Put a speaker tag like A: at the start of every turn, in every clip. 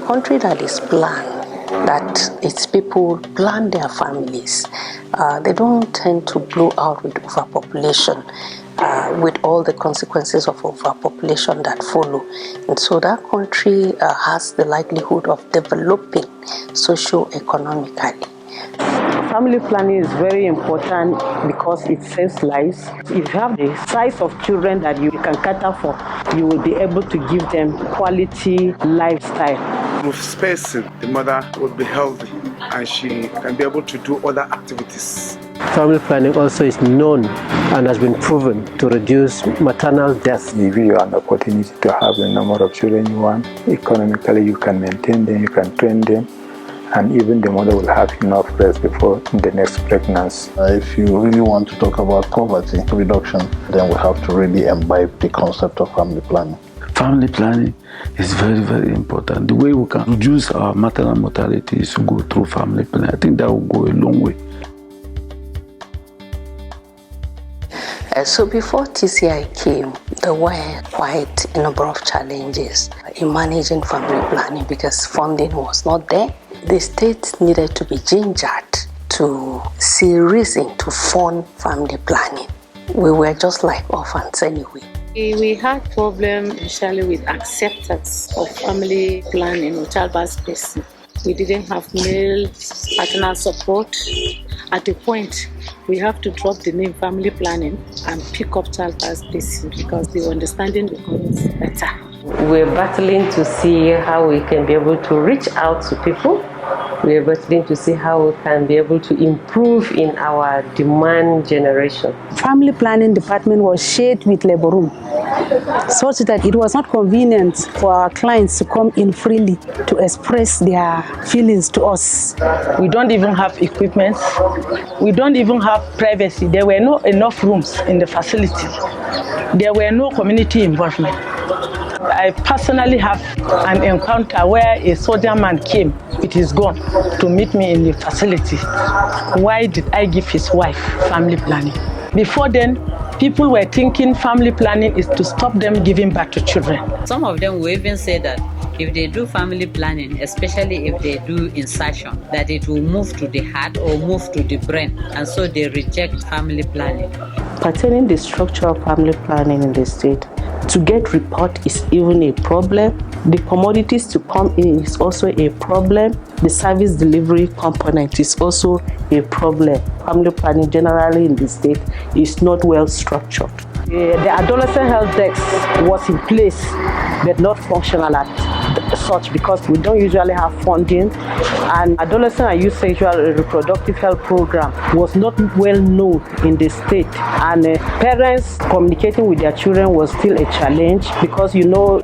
A: country that is planned, that its people plan their families, they don't tend to blow out with overpopulation, with all the consequences of overpopulation that follow. And so that country has the likelihood of developing socio-economically.
B: Family planning is very important because it saves lives. If you have the size of children that you can cater for, you will be able to give them quality lifestyle.
C: With spacing, the mother will be healthy and she can be able to do other activities.
D: Family planning also is known and has been proven to reduce maternal death.
E: Give you an opportunity to have the number of children you want. Economically, you can maintain them, you can train them, and even the mother will have enough rest before the next pregnancy.
F: If you really want to talk about poverty reduction, then we have to really imbibe the concept of family planning.
G: Family planning is very, very important. The way we can reduce our maternal mortality is to go through family planning. I think that will go a long way.
A: So before TCI came, there were quite a number of challenges in managing family planning because funding was not there. The state needed to be gingered to see reason to fund family planning. We were just like orphans anyway.
H: We had problems initially with acceptance of family planning or childbirth spacing. We didn't have male paternal support. At a point, we have to drop the name family planning and pick up childbirth spacing because the understanding becomes better.
I: We're battling to see how we can be able to reach out to people. We're battling to see how we can be able to improve in our demand generation.
B: Family planning department was shared with labor room, such that it was not convenient for our clients to come in freely to express their feelings to us. We don't even have equipment. We don't even have privacy. There were not enough rooms in the facility. There were no community involvement. I personally have an encounter where a soldier man came with his gun to meet me in the facility. Why did I give his wife family planning? Before then, people were thinking family planning is to stop them giving birth to children.
J: Some of them will even say that if they do family planning, especially if they do insertion, that it will move to the heart or move to the brain, and so they reject family planning.
B: Pertaining the structure of family planning in the state, to get report is even a problem. The commodities to come in is also a problem. The service delivery component is also a problem. Family planning generally in the state is not well structured. The adolescent health desk was in place but not functional at such because we don't usually have funding, and adolescent and youth sexual and reproductive health program was not well known in the state, and parents communicating with their children was still a challenge because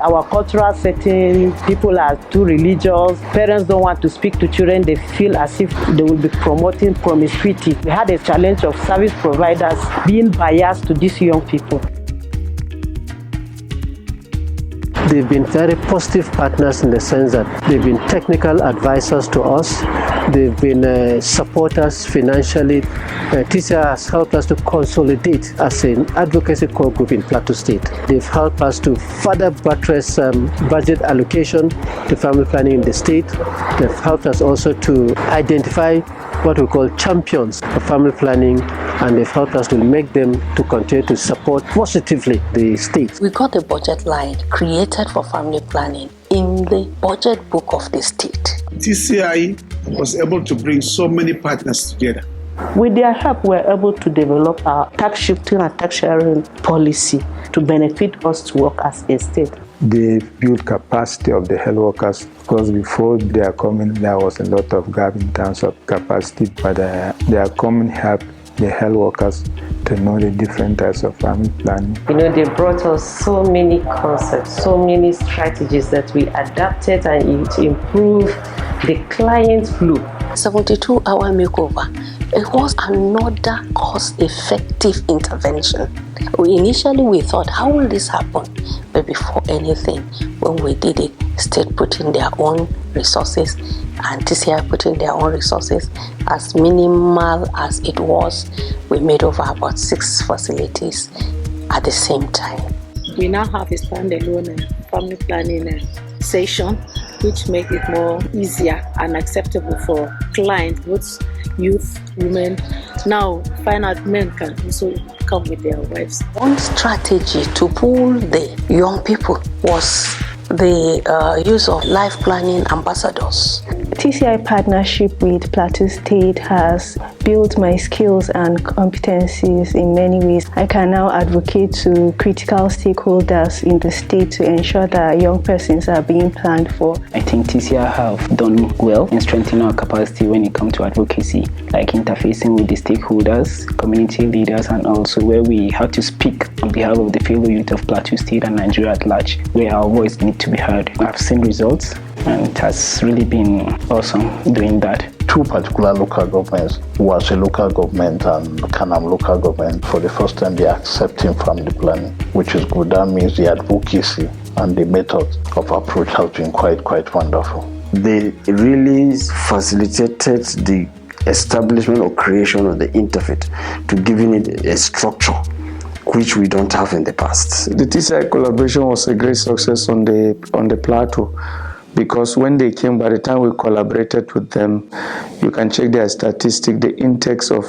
B: our cultural setting, people are too religious, parents don't want to speak to children, they feel as if they will be promoting promiscuity. We had a challenge of service providers being biased to these young people.
D: They've been very positive partners in the sense that they've been technical advisors to us. They've been supporters financially. TCI has helped us to consolidate as an advocacy core group in Plateau State. They've helped us to further buttress budget allocation to family planning in the state. They've helped us also to identify what we call champions of family planning, and they've helped us to make them to continue to support positively the state.
A: We got a budget line created for family planning in the budget book of the state.
C: TCI was able to bring so many partners together.
B: With their help, we were able to develop our tax shifting and tax sharing policy to benefit us to work as a state.
E: They build capacity of the health workers because before they are coming, there was a lot of gap in terms of capacity, but they are coming help the health workers to know the different types of family planning.
I: They brought us so many concepts, so many strategies that we adapted and it improved the client flow.
A: 72-hour makeover. It was another cost-effective intervention. Initially we thought, how will this happen? But before anything, when we did it, state put in their own resources and TCI put in their own resources. As minimal as it was, we made over about 6 facilities at the same time.
H: We now have a standalone family planning session which make it more easier and acceptable for clients, both youth, women. Now, find out men can also come with their wives.
A: One strategy to pull the young people was the use of life planning ambassadors.
K: TCI partnership with Plateau State has built my skills and competencies in many ways. I can now advocate to critical stakeholders in the state to ensure that young persons are being planned for.
L: I think TCI have done well in strengthening our capacity when it comes to advocacy, like interfacing with the stakeholders, community leaders, and also where we have to speak on behalf of the fellow youth of Plateau State and Nigeria at large, where our voice needs to be heard. I've seen results, and it has really been awesome doing that.
F: Two particular local governments, Wase local government and Kanam local government, for the first time they are accepting family planning, which is good. That means the advocacy and the method of approach has been quite wonderful.
M: They really facilitated the establishment or creation of the interfaith to giving it a structure which we don't have in the past.
E: The TCI collaboration was a great success on the Plateau, because when they came, by the time we collaborated with them, you can check their statistics, the intakes of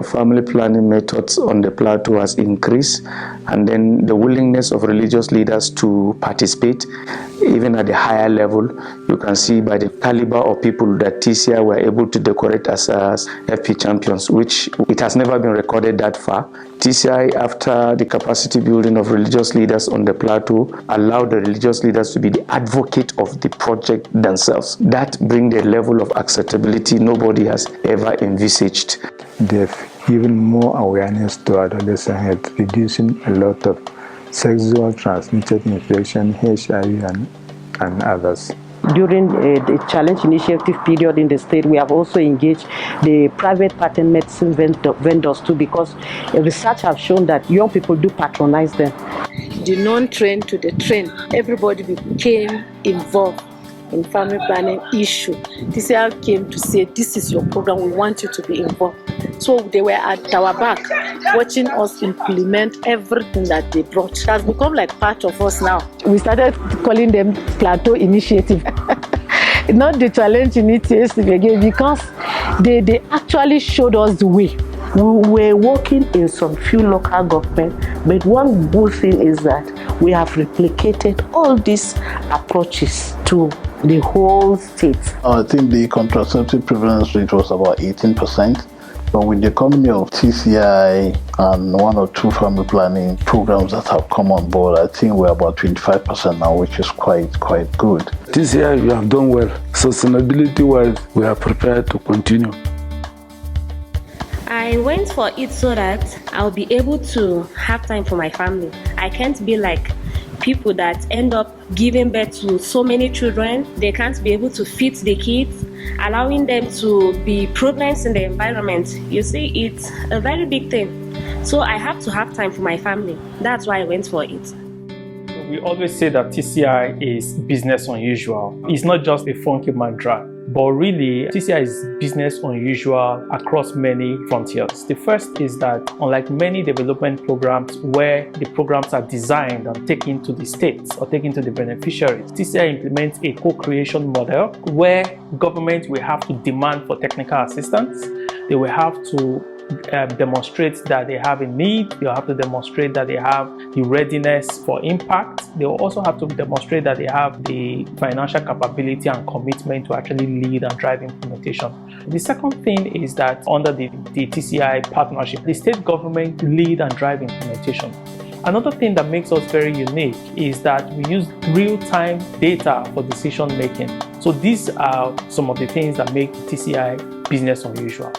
E: family planning methods on the Plateau has increased, and then the willingness of religious leaders to participate, even at the higher level. You can see by the caliber of people that TCI were able to decorate as FP champions, which it has never been recorded that far. TCI, after the capacity building of religious leaders on the Plateau, allowed the religious leaders to be the advocate of the project themselves. That brings the level of acceptability nobody has ever envisaged. They've given more awareness to adolescent health, reducing a lot of sexual transmitted infection, HIV, and others.
B: During the challenge initiative period in the state, we have also engaged the private pattern medicine vendors too, because research have shown that young people do patronize them.
H: The non-trained to the trained, everybody became involved in family planning issue. TCI came to say, this is your program, we want you to be involved. So they were at our back, watching us implement everything that they brought. It has become like part of us now.
B: We started calling them Plateau Initiative. Not the challenge initiative again, because they actually showed us the way. We were working in some few local governments, but one good thing is that we have replicated all these approaches to the whole state.
F: I think the contraceptive prevalence rate was about 18%. But with the company of TCI and one or two family planning programs that have come on board, I think we're about 25% now, which is quite good.
G: TCI, we have done well. Sustainability-wise, we are prepared to continue.
N: I went for it so that I'll be able to have time for my family. I can't be like people that end up giving birth to so many children. They can't be able to feed the kids, allowing them to be problems in the environment. You see, it's a very big thing. So I have to have time for my family. That's why I went for it.
O: We always say that TCI is business unusual. It's not just a funky mantra, but really TCI is business unusual across many frontiers. The first is that unlike many development programs where the programs are designed and taken to the states or taken to the beneficiaries, TCI implements a co-creation model where government will have to demand for technical assistance. They will have to demonstrate that they have a need. They'll have to demonstrate that they have the readiness for impact. They'll also have to demonstrate that they have the financial capability and commitment to actually lead and drive implementation. The second thing is that under the TCI partnership, the state government lead and drive implementation. Another thing that makes us very unique is that we use real-time data for decision making. So these are some of the things that make TCI business unusual.